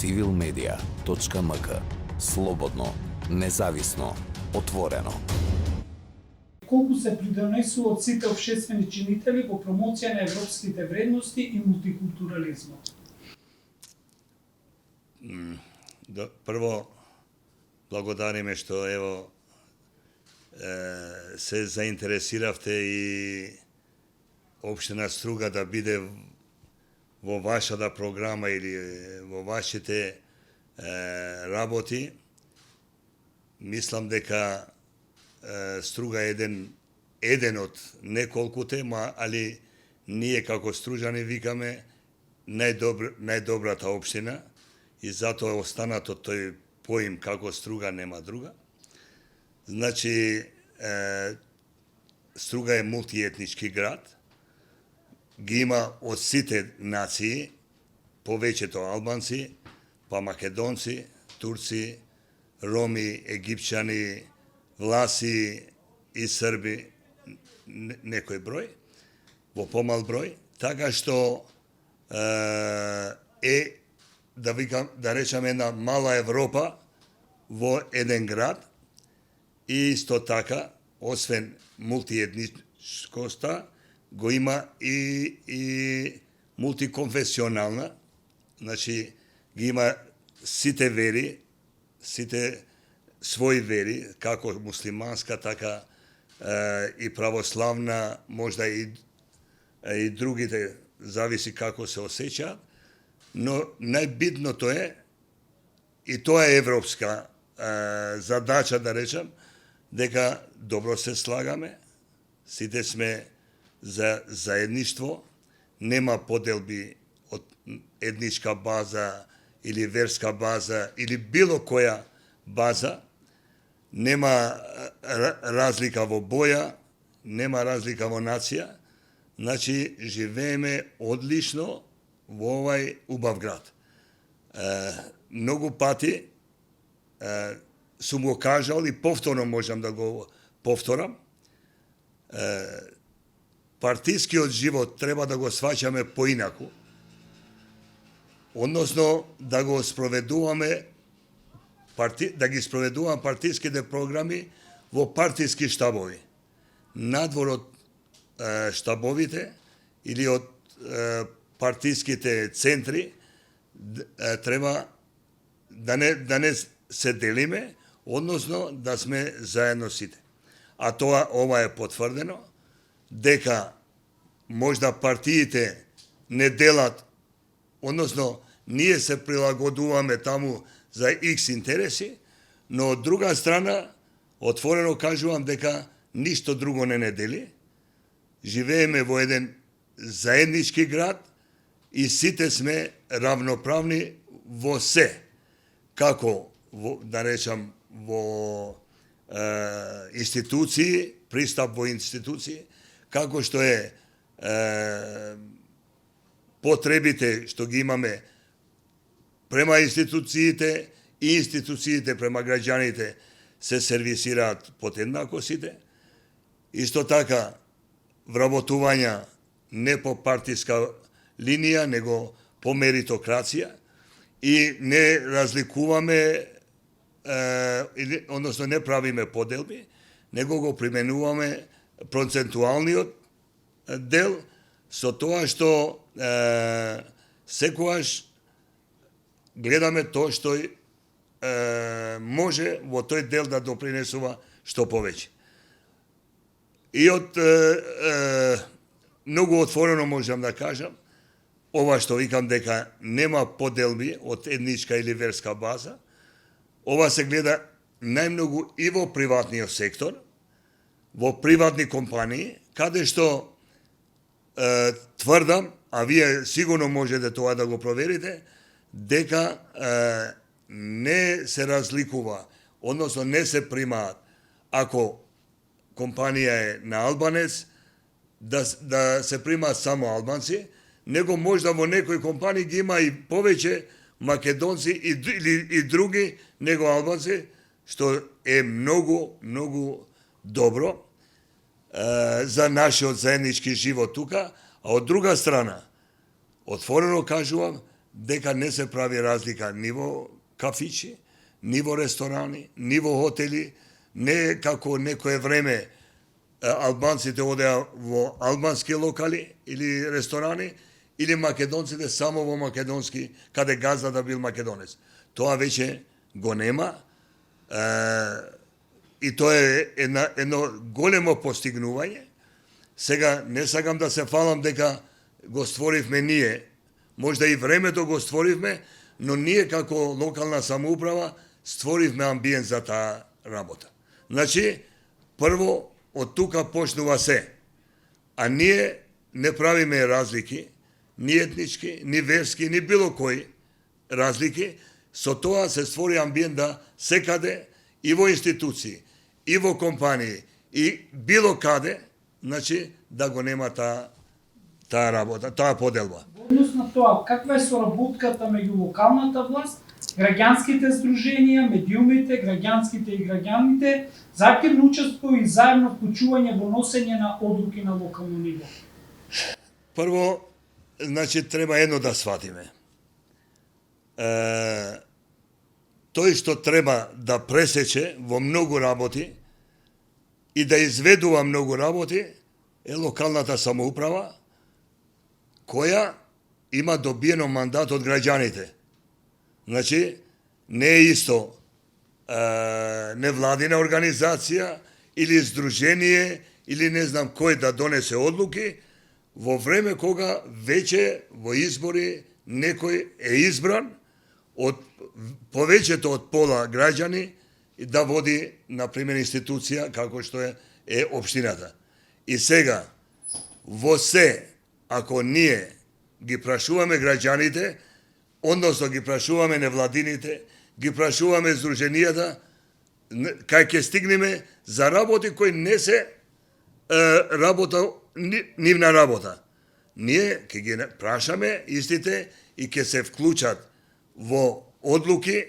civilmedia.mk. Слободно, независно, отворено. Колку се придонесуваат сите општествени чинители во промоција на европските вредности и мултикултурализмот? Прво, благодариме што се заинтересиравте и општина Струга да биде во вашата програма или во вашите работи. Мислам дека Струга е еден од неколкуте, али ние како стружани викаме најдобрата општина и затоа е останато тој поим како Струга нема друга. Значи, Струга е мултиетнички град, ги има од сите нации, повеќето албанци, па македонци, турци, роми, египчани, власи и срби, некој број, во помал број, така што да речам една мала Европа во еден град и исто така, освен мултиетничкоста, го има и мултиконфесионална, значи ги има сите вери, сите своји вери, како муслиманска, така и православна, можда и другите, зависи како се осеќаат, но најбитното е, и тоа е европска задача, да речам, дека добро се слагаме, сите сме за заедништво, нема поделби од етничка база или верска база или било која база, нема разлика во боја, нема разлика во нација, значи живееме одлично во овај убав град. Многу пати сум го кажал и повторно можам да го повторам, партискиот живот треба да го сваќаме поинаку, односно да го спроведуваме, да ги спроведуваме партиските програми во партиски штабови. Надвор од штабовите или од партиските центри треба да не се делиме, односно да сме заедно сите. А ова е потврдено, дека можда партиите не делат, односно ние се прилагодуваме таму за X интереси, но од друга страна, отворено кажувам дека ништо друго не дели. Живееме во еден заеднички град и сите сме равноправни во се. Како, да речам, во институции, пристап во институции, како што е потребите што ги имаме према институциите и институциите према граѓаните се сервисираат подеднако сите. Исто така, вработувања не по партиска линија, него по меритокрација и не разликуваме, односно не правиме поделби, него го применуваме процентуалниот дел со тоа што секогаш гледаме тоа што може во тој дел да допринесува што повеќе. И од многу отворено можам да кажам, ова што викам дека нема поделби од етничка или верска база, ова се гледа најмногу и во приватниот сектор, во приватни компании, каде што тврдам, а вие сигурно можете тоа да го проверите, дека не се разликува, односно не се примаат, ако компанија е на албанец, да се примаат само албанци, него можда во некои компании ги има и повеќе македонци и други него албанци, што е многу добро за нашиот заеднички живот тука, а од друга страна, отворено кажувам, дека не се прави разлика ни во кафичи, ни во ресторани, ни во хотели, не како некое време албанците одеа во албански локали или ресторани, или македонците само во македонски, каде газдата бил македонец. Тоа веќе го нема и тоа е едно големо постигнување. Сега не сакам да се фалам дека го створивме ние, можда и времето го створивме, но ние како локална самоуправа створивме амбиент за таа работа. Значи, прво од тука почнува се, а ние не правиме разлики, ни етнички, ни верски, ни било кои разлики, со тоа се створи амбиент да секаде и во институции, и во компании, и било каде, значи да го нема таа работа, таа поделба. Во однос на тоа, каква е соработката меѓу локалната власт, граѓанските здруженија, медиумите, граѓанските и граѓаните, за активно учество и заедно вклучување во носење на одлуки на локално ниво? Прво, значи, треба едно да сватиме. Тој што треба да пресече во многу работи и да изведува многу работи е локалната самоуправа, која има добиено мандат од граѓаните. Значи, не е исто невладина организација или здружение или не знам кој да донесе одлуки во време кога веќе во избори некој е избран од повеќето од пола граѓани да води, например, институција како што е општината. И сега, во се, ако ние ги прашуваме граѓаните, односно ги прашуваме невладините, ги прашуваме здруженијата, кај ќе стигнеме за работи кои не се нивна работа. Ние ќе ги прашаме истите и ќе се вклучат во одлуки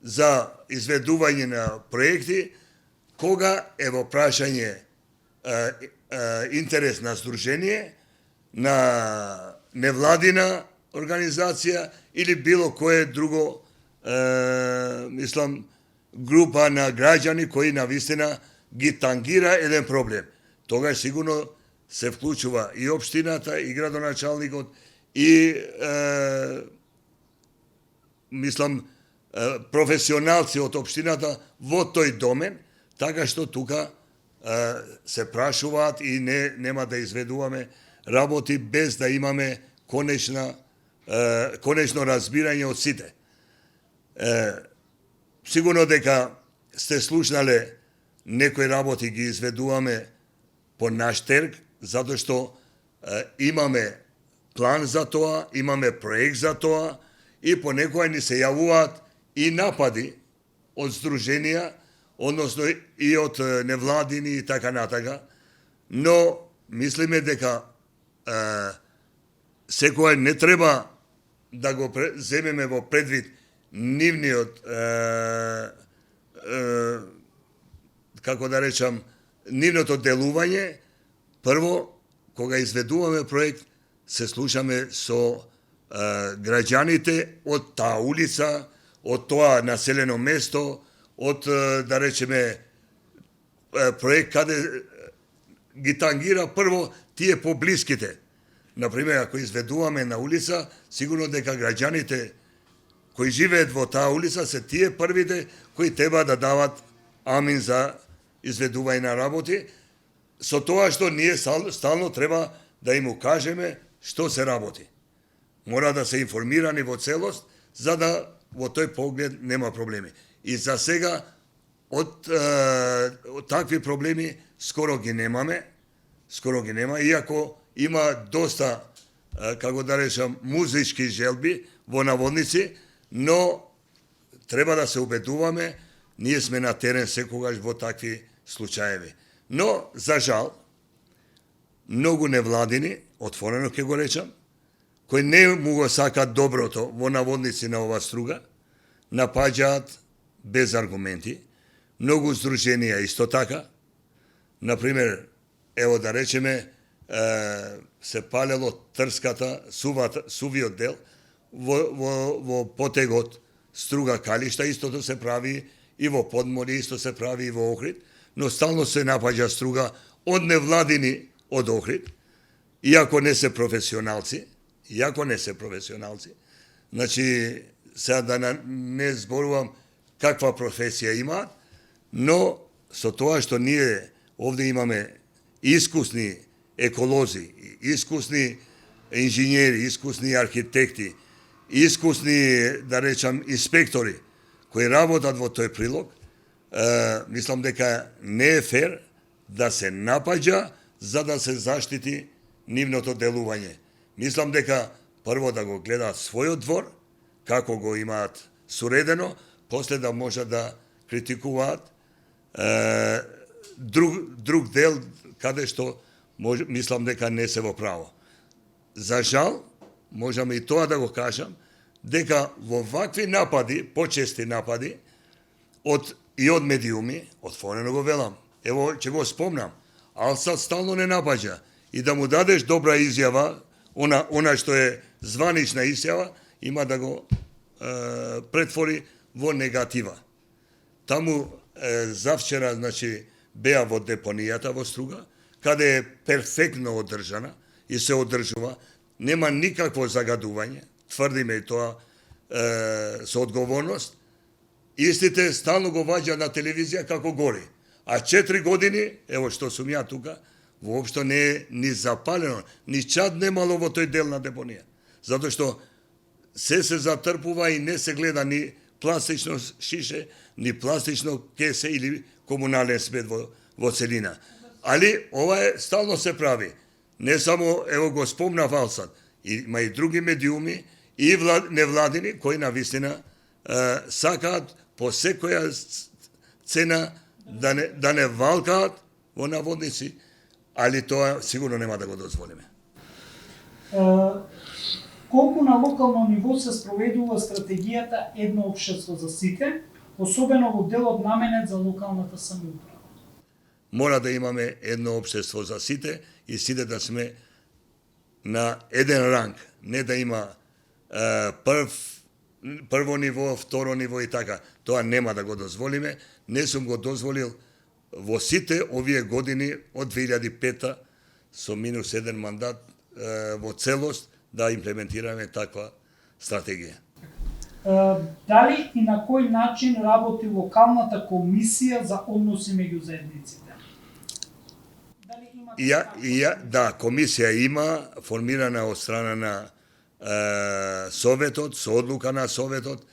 за изведување на проекти, кога е во прашање интерес на здружение, на невладина организација или било кое друго мислам група на граѓани кои навистина ги тангира еден проблем. Тогаш сигурно се вклучува и општината, и градоначалникот, и мислам професионалци од општината во тој домен, така што тука се прашуваат и нема да изведуваме работи без да имаме конечно разбирање од сите. Сигурно дека сте слушнале некои работи ги изведуваме по наш терг, затоа што имаме план за тоа, имаме проект за тоа и понекоја ни се јавуваат и напади од здруженија, односно и од невладини и така натака, но мислиме дека секоја не треба да го земеме во предвид нивниот, како да речам, нивното делување. Прво, кога изведуваме проект, се слушаме со граѓаните од таа улица, од тоа населено место, од, да речеме, проект каде ги тангира прво тие поблиските. Например, ако изведуваме на улица, сигурно дека граѓаните кои живеат во таа улица се тие првите кои треба да дават амин за изведување на работи, со тоа што ние стално треба да им укажеме што се работи. Мора да се информирани во целост, за да во тој поглед нема проблеми. И за сега од такви проблеми скоро ги немаме, иако има доста, како да речам, музички желби во наводници, но треба да се убедуваме, ние сме на терен секогаш во такви случаеви. Но, за жал, многу невладини, отворено ќе го речам, кои не му го сакат доброто во наводници на ова струга, напаѓаат без аргументи, многу здруженија исто така. Например, ево да речеме, се палело Трската, сувиот дел во потегот Струга Калишта, истото се прави и во Подморје, исто се прави и во Охрид, но стално се напаѓа Струга од невладини од Охрид, иако не се професионалци, значи, сега да не зборувам каква професија имаат, но со тоа што ние овде имаме искусни еколози, искусни инженери, искусни архитекти, искусни, да речам, инспектори, кои работат во тој прилог, мислам дека не е фер да се напаѓа за да се заштити нивното делување. Мислам дека прво да го гледаат својот двор, како го имаат суредено, после да можат да критикуваат друг дел каде што мислам дека не се во право. За жал, можеме и тоа да го кажам, дека во вакви напади, почести напади, од медиуми, отворено го велам, ево ќе го спомнам, Алсат стално не напаѓа и да му дадеш добра изјава, она што е званична изјава, има да го претвори во негатива. Таму завчера, значи, беа во депонијата во Струга, каде е перфектно одржана и се одржува, нема никакво загадување, тврдиме и тоа со одговорност, истите стално го ваѓа на телевизија како гори. А 4 години, ево што сум ја тука, воопшто не е ни запалено, ни чад немало во тој дел на депонија. Затоа што се затрпува и не се гледа ни пластично шише, ни пластично кесе или комунален смет во целина. Али ова стално се прави. Не само, ево го спомнав Алсат, има и други медиуми и невладини кои навистина сакаат по секоја цена да не валкаат во наводници, али тоа сигурно нема да го дозволиме. Колку на локално ниво се спроведува стратегијата едно општество за сите, особено во делот наменет за локалната самоуправа? Мора да имаме едно општество за сите и сите да сме на еден ранг, не да има прво ниво, второ ниво и така. Тоа нема да го дозволиме. Не сум го дозволил во сите овие години од 2005 со минус 1 мандат во целост да имплементираме таква стратегија. Дали и на кој начин работи локалната комисија за односи меѓу заедниците? Да, комисија има формирана од страна на Советот, со одлука на Советот,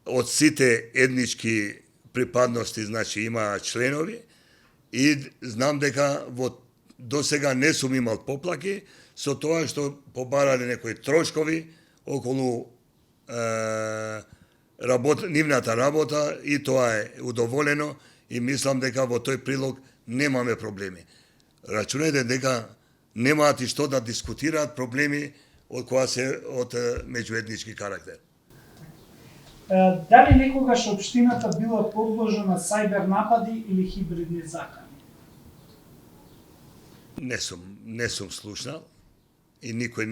од сите етнички припадности, значи има членови и знам дека досега не сум имал поплаки со тоа што побарале некои трошкови околу нивната работа и тоа е удоволено и мислам дека во тој прилог немаме проблеми. Рачунајте дека немаат и што да дискутираат проблеми од меѓуетнички карактер. Дали некогаш општината била подложена на сајбер напади или хибридни закани? Не сум слушнал и никој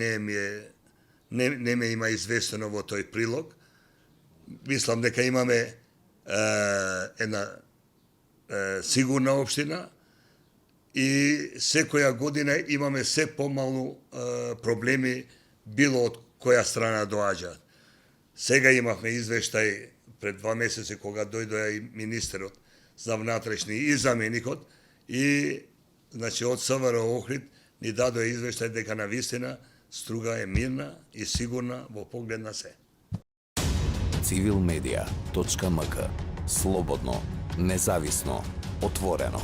не ме има известено во тој прилог. Мислам дека имаме една сигурна општина и секоја година имаме се помалу проблеми било од која страна доаѓаат. Сега имавме извештај пред 2 месеци кога дојдоа и министерот за внатрешни и заменикот и значи од СВР Охрид ни дадоа извештај дека навистина Струга е мирна и сигурна во поглед на се. Civilmedia.mk. Слободно, независно, отворено.